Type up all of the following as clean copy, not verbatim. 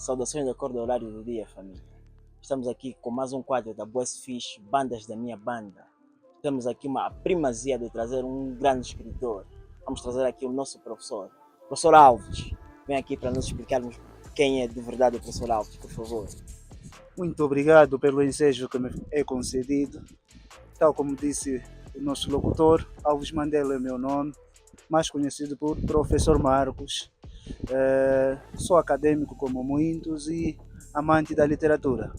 Saudações de acordo ao horário do dia, família. Estamos aqui com mais um quadro da Boas Fish, Bandas da Minha Banda. Temos aqui uma primazia de trazer um grande escritor. Vamos trazer aqui o nosso professor, professor Alves. Vem aqui para nos explicarmos quem é de verdade o professor Alves, por favor. Muito obrigado pelo ensejo que me é concedido. Tal como disse o nosso locutor, Alves Mandela é meu nome, mais conhecido por Professor Marcos. Sou acadêmico como muitos e amante da literatura.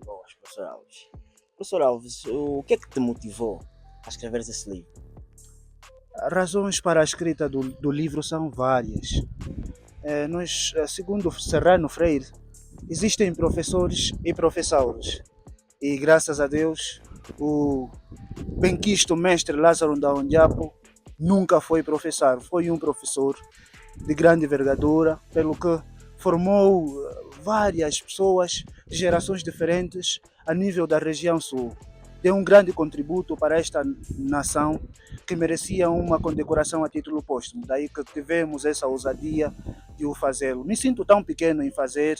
Boas, professor Alves. Professor Alves, o que é que te motivou a escrever esse livro? Razões para a escrita do livro são várias. Segundo Serrano Freire, existem professores e professores. E graças a Deus, o benquisto mestre Lázaro Ndaondiapo nunca foi professor, foi um professor de grande envergadura, pelo que formou várias pessoas de gerações diferentes a nível da região sul. Deu um grande contributo para esta nação que merecia uma condecoração a título póstumo. Daí que tivemos essa ousadia de o fazê-lo. Me sinto tão pequeno em fazer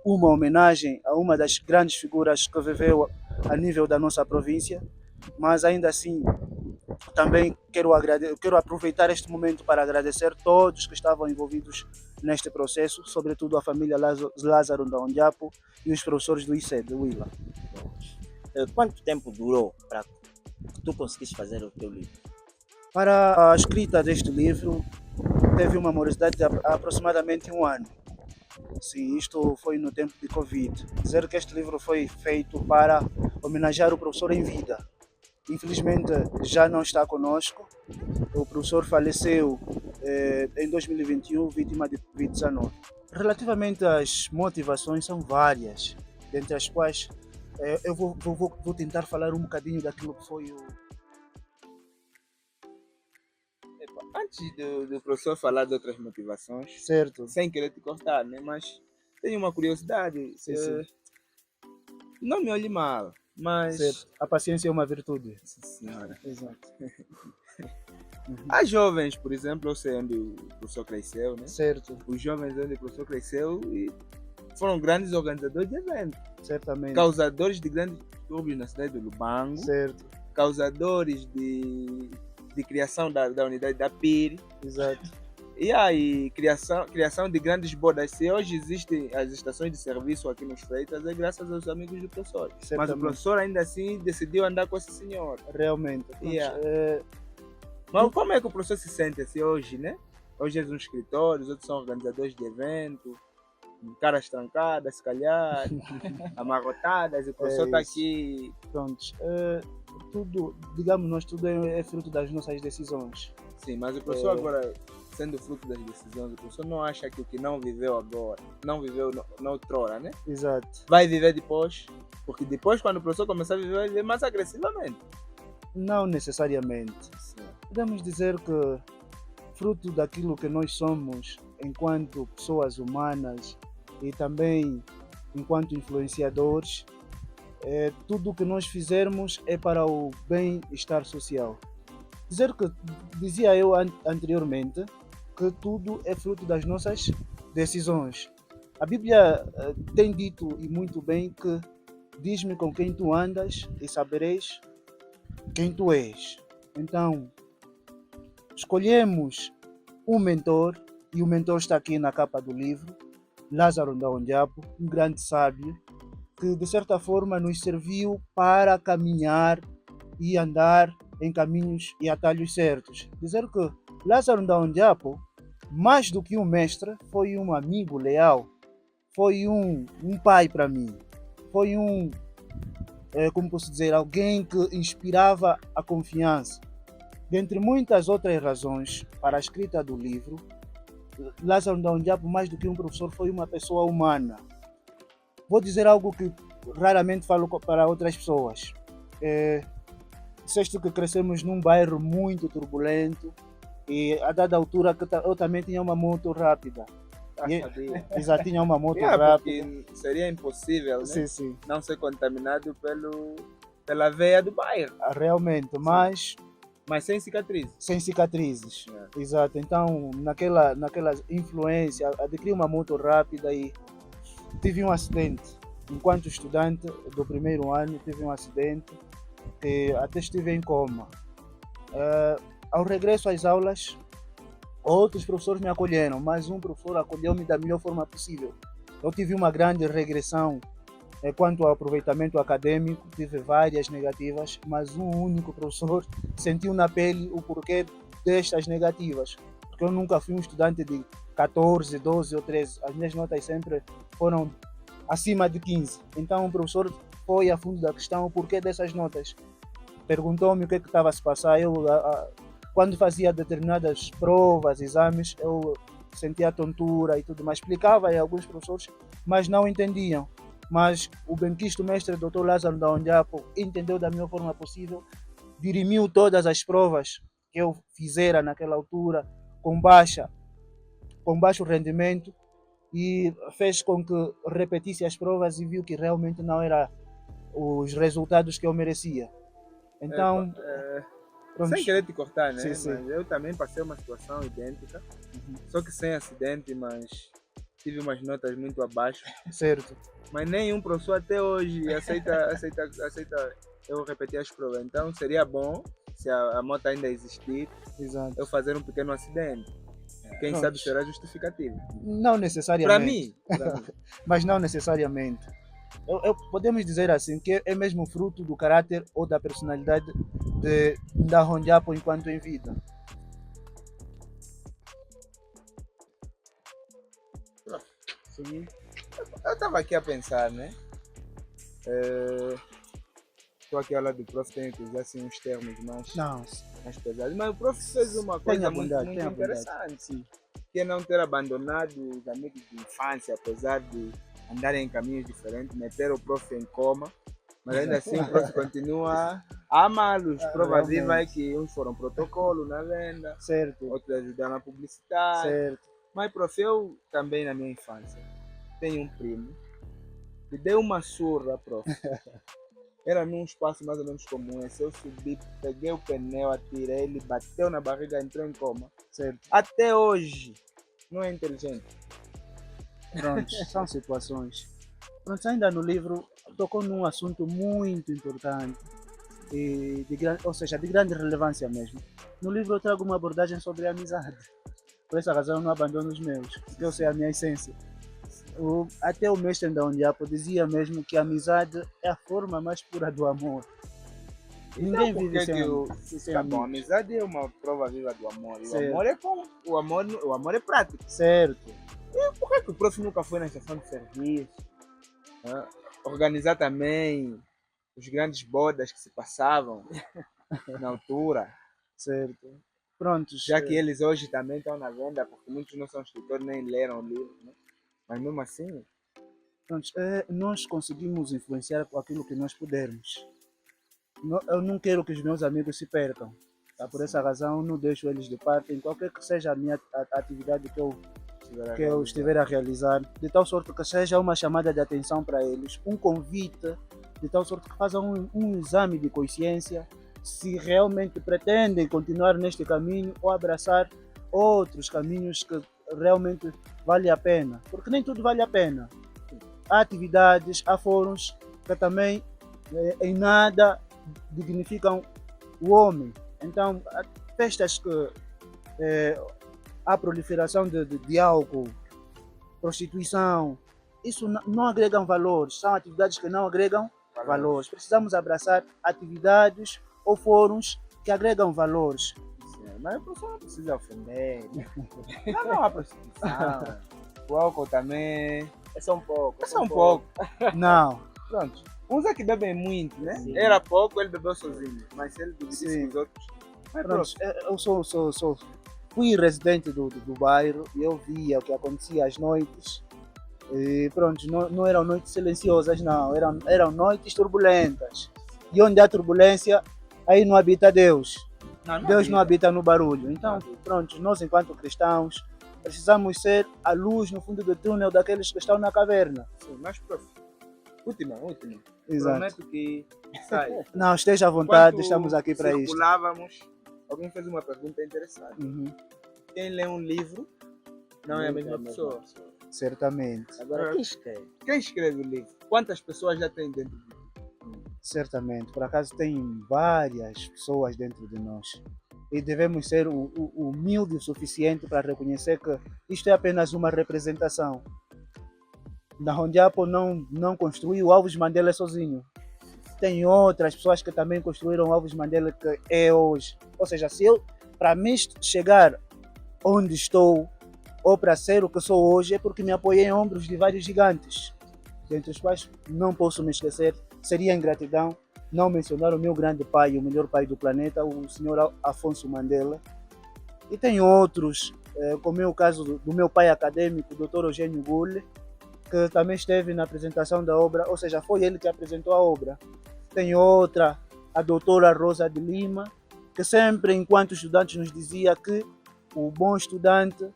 uma homenagem a uma das grandes figuras que viveu a nível da nossa província, mas ainda assim também quero aproveitar este momento para agradecer todos que estavam envolvidos neste processo, sobretudo a família Lázaro Ndaondiapo e os professores do ICE, do ILA. Quanto tempo durou para que tu conseguisse fazer o teu livro? Para a escrita deste livro, teve uma morosidade de aproximadamente um ano. Sim, isto foi no tempo de Covid. Dizer que este livro foi feito para homenagear o professor em vida. Infelizmente já não está conosco. O professor faleceu em 2021, vítima de Covid-19. Relativamente às motivações, são várias, dentre as quais eu vou tentar falar um bocadinho daquilo que foi o... Antes do professor falar de outras motivações, Certo. sem querer te cortar, né? Mas tenho uma curiosidade. Sim, sim. Não me olhe mal, mas... Certo. A paciência é uma virtude. Sim, senhora. Exato. Há jovens, por exemplo, eu sei onde o professor cresceu, né? Certo. Os jovens onde o professor cresceu e foram grandes organizadores de eventos. Certamente. Causadores de grandes distúrbios na cidade do Lubango. Certo. Causadores de criação da unidade da PIR. Exato. E aí, criação de grandes bodas. Se hoje existem as estações de serviço aqui nos Freitas, é graças aos amigos do professor. Certamente. Mas o professor ainda assim decidiu andar com esse senhor. Realmente. Yeah. Mas como é que o professor se sente assim hoje, né? Hoje é um escritor, os outros são organizadores de eventos, caras trancadas, se calhar, amarrotadas, e o professor está aqui. Pronto. Tudo, digamos nós, tudo é fruto das nossas decisões. Sim, mas o professor agora, sendo fruto das decisões, o professor não acha que o que não viveu agora, não viveu na outrora, né? Exato. Vai viver depois? Porque depois, quando o professor começar a viver, vai viver mais agressivamente. Não necessariamente. Sim. Podemos dizer que, fruto daquilo que nós somos enquanto pessoas humanas e também enquanto influenciadores, tudo o que nós fizermos é para o bem-estar social. Dizia eu anteriormente, que tudo é fruto das nossas decisões. A Bíblia tem dito, e muito bem, que diz-me com quem tu andas e sabereis quem tu és. Então, escolhemos um mentor, e o mentor está aqui na capa do livro, Lázaro Ndaondiapo, um grande sábio, que de certa forma nos serviu para caminhar e andar em caminhos e atalhos certos. Dizer que Lázaro Ndaondiapo, mais do que um mestre, foi um amigo leal, foi um pai para mim, foi como posso dizer, alguém que inspirava a confiança. Dentre muitas outras razões para a escrita do livro, Lázaro Ndaondiapo, mais do que um professor, foi uma pessoa humana. Vou dizer algo que raramente falo para outras pessoas. Disseste que crescemos num bairro muito turbulento e a dada altura que eu também tinha uma moto rápida. Exato, tinha uma moto rápida. Porque seria impossível, né? Sim, sim. Não ser contaminado pela veia do bairro. Realmente, mas Mas sem cicatriz. sem cicatrizes. É. Exato. Então, naquela influência, adquiri uma moto rápida e tive um acidente. Enquanto estudante do primeiro ano, tive um acidente e até estive em coma. Ao regresso às aulas, outros professores me acolheram, mas um professor acolheu-me da melhor forma possível. Eu tive uma grande regressão quanto ao aproveitamento acadêmico, tive várias negativas, mas um único professor sentiu na pele o porquê destas negativas. Porque eu nunca fui um estudante de 14, 12 ou 13. As minhas notas sempre foram acima de 15. Então o professor foi a fundo da questão, o porquê dessas notas. Perguntou-me o que estava a se passar. Quando fazia determinadas provas, exames, eu sentia tontura e tudo mais. Explicava a alguns professores, mas não entendiam. Mas o benquisto mestre Dr. Lázaro Ndaondiapo entendeu da melhor forma possível, dirimiu todas as provas que eu fizera naquela altura com baixo rendimento e fez com que repetisse as provas e viu que realmente não eram os resultados que eu merecia. Então, pronto. Sem querer te cortar, né? Sim, sim. Mas eu também passei uma situação idêntica, só que sem acidente, mas tive umas notas muito abaixo. Certo. Mas nenhum professor até hoje aceita eu repetir as provas. Então seria bom, se a moto ainda existir, Exato. eu fazer um pequeno acidente. Quem Pronto. sabe será justificativo. Não necessariamente. Para mim. Mas não necessariamente. Podemos dizer assim que é mesmo fruto do caráter ou da personalidade de Ndaondiapo enquanto em vida. Sim. Eu estava aqui a pensar, né? Estou aqui ao lado do prof, tenho que usar assim, uns termos mais pesados. Mas o prof fez uma coisa muito interessante, que é não ter abandonado os amigos de infância, apesar de andarem em caminhos diferentes, meter o prof em coma, mas ainda assim o prof continua a amá-los. Prova viva é que uns foram protocolo na venda, Certo. outros ajudaram na publicidade. Certo. Mas, prof, eu também na minha infância tenho um primo que deu uma surra, prof. Era num espaço mais ou menos comum. Eu subi, peguei o pneu, atirei, ele bateu na barriga, entrou em coma. Certo. Até hoje, não é inteligente. Pronto, são situações. Pronto, ainda no livro tocou num assunto muito importante, ou seja, de grande relevância mesmo. No livro eu trago uma abordagem sobre a amizade. Por essa razão eu não abandono os meus, porque eu sei a minha essência. Até o mestre Ndaondiapo dizia mesmo que a amizade é a forma mais pura do amor. Ninguém vive sem Tá amigos. bom, a amizade é uma prova viva do amor. E Certo. o amor é prático. Certo. E por que o prof nunca foi na estação de serviço? Organizar também os grandes bodas que se passavam na altura. Certo. Prontos. Já que eles hoje também estão na venda, porque muitos não são escritores nem leram o livro, né? Mas mesmo assim, Prontos, nós conseguimos influenciar com aquilo que nós pudermos. Eu não quero que os meus amigos se percam. Tá? Por essa razão, eu não deixo eles de parte em qualquer que seja a minha atividade que eu estiver a realizar, de tal sorte que seja uma chamada de atenção para eles, um convite, de tal sorte que façam um exame de consciência, se realmente pretendem continuar neste caminho ou abraçar outros caminhos que realmente vale a pena, porque nem tudo vale a pena. Há atividades, há fóruns que também em nada dignificam o homem. Então, há festas que há proliferação de álcool, prostituição, isso não agregam valores, são atividades que não agregam valores. Precisamos abraçar atividades ou fóruns que agregam valores. Mas a pessoa não precisa ofender. Não há prostituição. O álcool também. É só um pouco. É só um pouco. Não. Pronto. Uns é que bebem muito, né? Sim. Era pouco, ele bebeu sozinho. Mas se ele dividisse Sim. com os outros. Mas Pronto, pronto. eu fui residente do bairro e eu via o que acontecia às noites. E pronto, não eram noites silenciosas, não. Eram noites turbulentas. E onde há turbulência, aí não habita Deus. Deus não habita no barulho. Então, pronto, nós enquanto cristãos precisamos ser a luz no fundo do túnel daqueles que estão na caverna. Sim, mas prof. Última. Exato. Prometo que sai. Não, esteja à vontade, Enquanto estamos aqui para isso. circulávamos, alguém fez uma pergunta interessante. Uhum, Quem lê um livro não é a Nunca mesma pessoa. certamente, Agora, quem escreve? Quem escreve o livro? Quantas pessoas já tem dentro do livro? certamente. Por acaso tem várias pessoas dentro de nós. E devemos ser humildes o suficiente para reconhecer que isto é apenas uma representação. Nahondiapo não construiu Alves Mandela sozinho. Tem outras pessoas que também construíram Alves Mandela que é hoje. Ou seja, se eu, para mim chegar onde estou, ou para ser o que sou hoje, é porque me apoiei em ombros de vários gigantes, dentre os quais não posso me esquecer, seria ingratidão não mencionar o meu grande pai, o melhor pai do planeta, o senhor Afonso Mandela. E tem outros, como é o caso do meu pai acadêmico, o Dr. Eugênio Gule, que também esteve na apresentação da obra, ou seja, foi ele que apresentou a obra. Tem outra, a doutora Rosa de Lima, que sempre, enquanto estudantes, nos dizia que o bom estudante,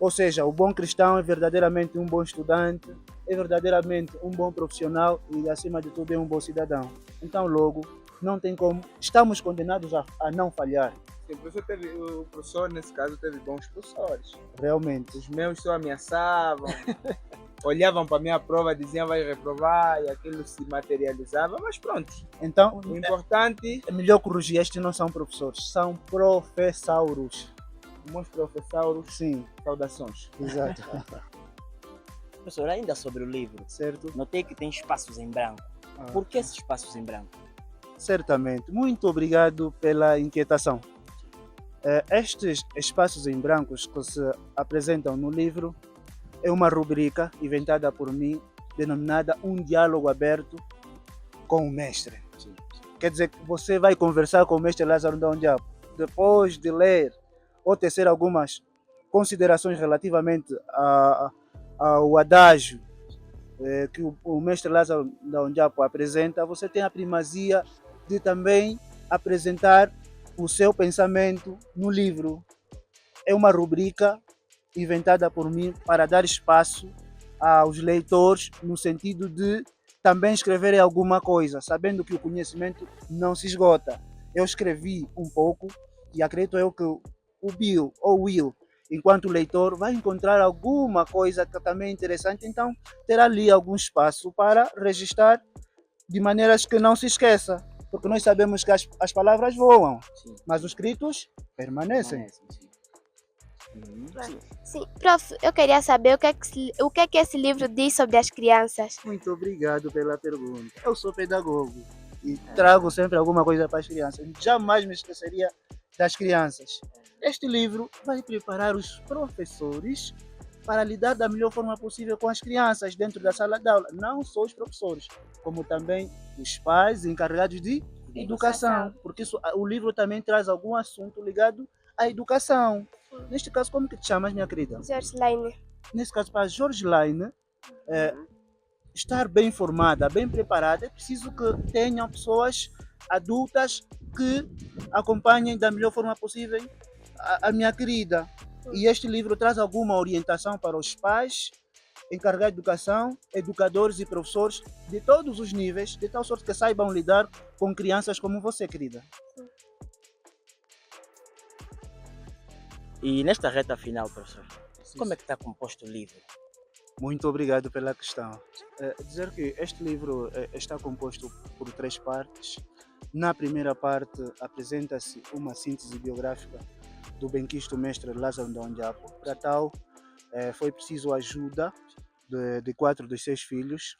ou seja, o bom cristão é verdadeiramente um bom estudante, é verdadeiramente um bom profissional e, acima de tudo, é um bom cidadão. Então, logo, não tem como, estamos condenados a não falhar, Sim, o professor, nesse caso, teve bons professores. realmente. Os meus só ameaçavam, olhavam para a minha prova, diziam vai reprovar e aquilo se materializava, mas pronto. Então, O importante, é melhor corrigir, estes não são professores, são professauros. meus professores, Sim, saudações. exato. Professor, ainda sobre o livro, Certo? notei que tem espaços em branco. Ah, Por que esses espaços em branco? certamente. Muito obrigado pela inquietação. Estes espaços em brancos que se apresentam no livro é uma rubrica inventada por mim, denominada Um Diálogo Aberto com o Mestre. Sim. Quer dizer que você vai conversar com o Mestre Lázaro Ndondiapo. Depois de ler ou tecer algumas considerações relativamente ao adágio que o Mestre Lázaro Ndondiapo apresenta, você tem a primazia de também apresentar o seu pensamento no livro. É uma rubrica inventada por mim para dar espaço aos leitores no sentido de também escreverem alguma coisa, sabendo que o conhecimento não se esgota. Eu escrevi um pouco e acredito eu que o Bill ou Will, enquanto leitor, vai encontrar alguma coisa que também é interessante, então terá ali algum espaço para registrar de maneiras que não se esqueça, porque nós sabemos que as palavras voam, Sim. mas os escritos permanecem. Sim. Sim. Sim, prof, eu queria saber o que é que esse livro diz sobre as crianças. Muito obrigado pela pergunta. Eu sou pedagogo e trago sempre alguma coisa para as crianças. Jamais me esqueceria das crianças. Este livro vai preparar os professores para lidar da melhor forma possível com as crianças dentro da sala de aula. Não só os professores, como também os pais encarregados de educação. Porque o livro também traz algum assunto ligado à educação. Neste caso, como que te chamas, minha querida? Georgeline. Nesse caso, para a Georgeline estar bem formada, bem preparada, é preciso que tenham pessoas adultas que acompanhem da melhor forma possível a minha querida. E este livro traz alguma orientação para os pais, encarregados de educação, educadores e professores de todos os níveis, de tal sorte que saibam lidar com crianças como você, querida. E nesta reta final, professor, como é que está composto o livro? Muito obrigado pela questão. Dizer que este livro está composto por 3 partes. Na primeira parte apresenta-se uma síntese biográfica do benquisto mestre Lázaro Ndondiapo. Para tal, foi preciso a ajuda de 4 dos 6 filhos.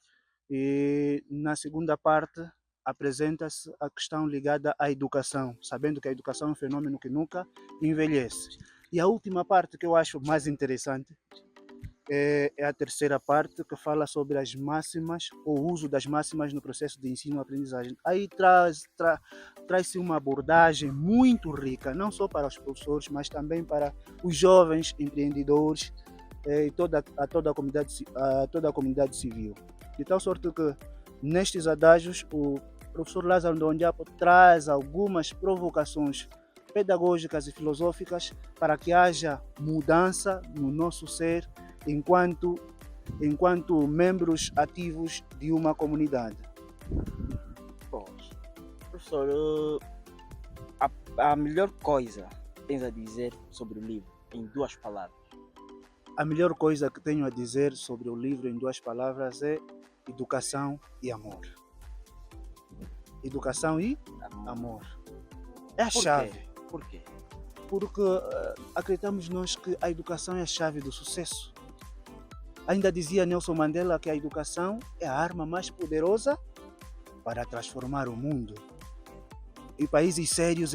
E na segunda parte apresenta-se a questão ligada à educação, sabendo que a educação é um fenômeno que nunca envelhece. E a última parte que eu acho mais interessante é a terceira parte, que fala sobre as máximas, o uso das máximas no processo de ensino-aprendizagem. Aí traz-se uma abordagem muito rica, não só para os professores, mas também para os jovens empreendedores e toda a comunidade civil. De tal sorte que, nestes adágios, o professor Lázaro Ndondiapo traz algumas provocações pedagógicas e filosóficas para que haja mudança no nosso ser enquanto membros ativos de uma comunidade. Bom, professor, a melhor coisa que tens a dizer sobre o livro, em 2 palavras? A melhor coisa que tenho a dizer sobre o livro em 2 palavras é educação e amor. Educação e amor. É a Por chave. quê? Por quê? Porque acreditamos nós que a educação é a chave do sucesso. Ainda dizia Nelson Mandela que a educação é a arma mais poderosa para transformar o mundo. E países sérios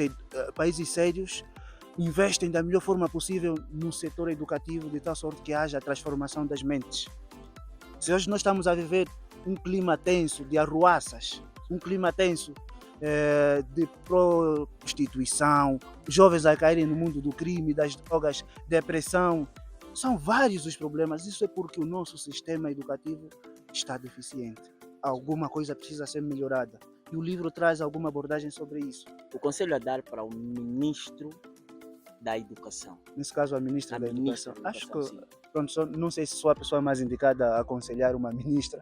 investem da melhor forma possível no setor educativo, de tal sorte que haja a transformação das mentes. Se hoje nós estamos a viver um clima tenso de arruaças, um clima tenso de prostituição, jovens a caírem no mundo do crime, das drogas, depressão, são vários os problemas. Isso é porque o nosso sistema educativo está deficiente. Alguma coisa precisa ser melhorada. E o livro traz alguma abordagem sobre isso. O conselho a dar para o ministro da Educação. Nesse caso, a ministra A da ministra Educação. da Acho Educação, que, sim. pronto, não sei se sou a pessoa mais indicada a aconselhar uma ministra.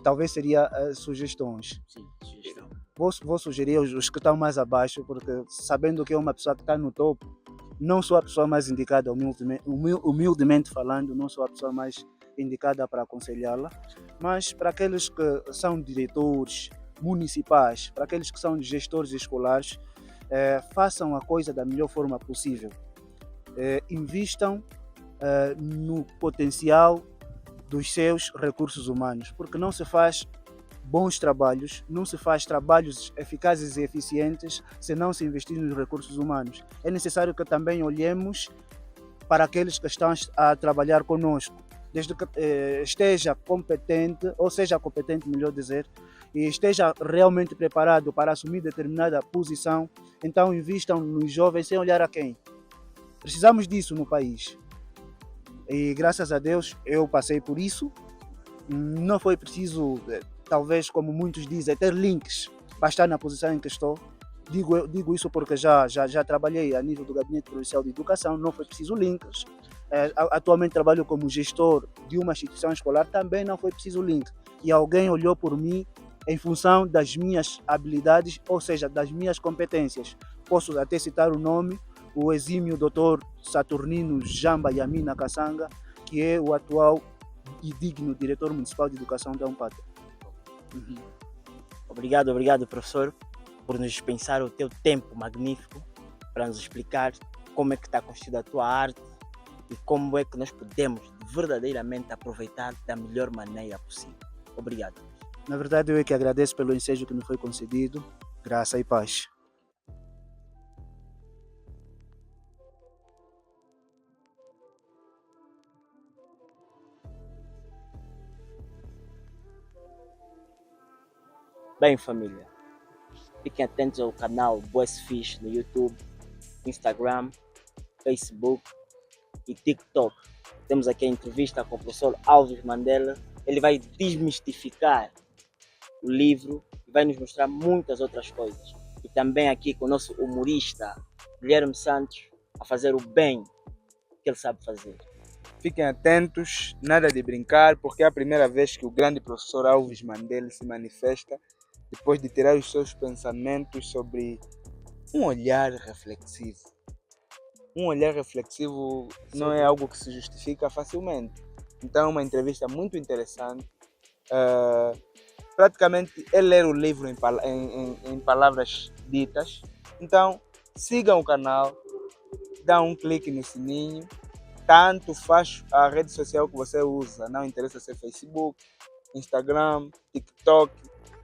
Talvez seria sugestões. Sim, sugestão. Vou sugerir os que estão mais abaixo, porque sabendo que é uma pessoa que está no topo, não sou a pessoa mais indicada, humildemente falando, não sou a pessoa mais indicada para aconselhá-la, mas para aqueles que são diretores municipais, para aqueles que são gestores escolares, façam a coisa da melhor forma possível. Invistam no potencial dos seus recursos humanos, porque não se faz bons trabalhos, não se faz trabalhos eficazes e eficientes se não se investir nos recursos humanos. É necessário que também olhemos para aqueles que estão a trabalhar conosco, desde que esteja competente, ou seja competente, melhor dizer, e esteja realmente preparado para assumir determinada posição, então invistam nos jovens sem olhar a quem. Precisamos disso no país. E graças a Deus eu passei por isso. Não foi preciso, talvez como muitos dizem, ter links para estar na posição em que estou. Digo isso porque já trabalhei a nível do Gabinete Provincial de Educação, não foi preciso links. Atualmente trabalho como gestor de uma instituição escolar, também não foi preciso link. E alguém olhou por mim em função das minhas habilidades, ou seja, das minhas competências. Posso até citar o nome, o exímio Dr. Saturnino Jamba Yamina Kassanga, que é o atual e digno diretor municipal de educação da Umpata. Obrigado, professor, por nos dispensar o teu tempo magnífico para nos explicar como é que está constituída a tua arte e como é que nós podemos verdadeiramente aproveitar da melhor maneira possível. Obrigado. Na verdade, eu é que agradeço pelo ensejo que me foi concedido. Graça e paz. Bem, família, fiquem atentos ao canal BoesFish no YouTube, Instagram, Facebook e TikTok. Temos aqui a entrevista com o professor Alves Mandela. Ele vai desmistificar o livro e vai nos mostrar muitas outras coisas. E também aqui com o nosso humorista Guilherme Santos a fazer o bem que ele sabe fazer. Fiquem atentos, nada de brincar, porque é a primeira vez que o grande professor Alves Mandela se manifesta depois de tirar os seus pensamentos sobre um olhar reflexivo. Um olhar reflexivo não é algo que se justifica facilmente. Então é uma entrevista muito interessante. Praticamente é ler o livro em palavras ditas. Então sigam o canal, dá um clique no sininho. Tanto faz a rede social que você usa, não interessa se é Facebook, Instagram, TikTok,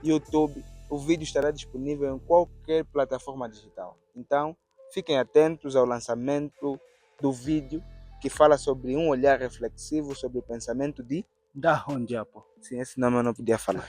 YouTube, o vídeo estará disponível em qualquer plataforma digital. Então, fiquem atentos ao lançamento do vídeo que fala sobre um olhar reflexivo sobre o pensamento de Da Hondiapo. Sim, esse nome eu não podia falar.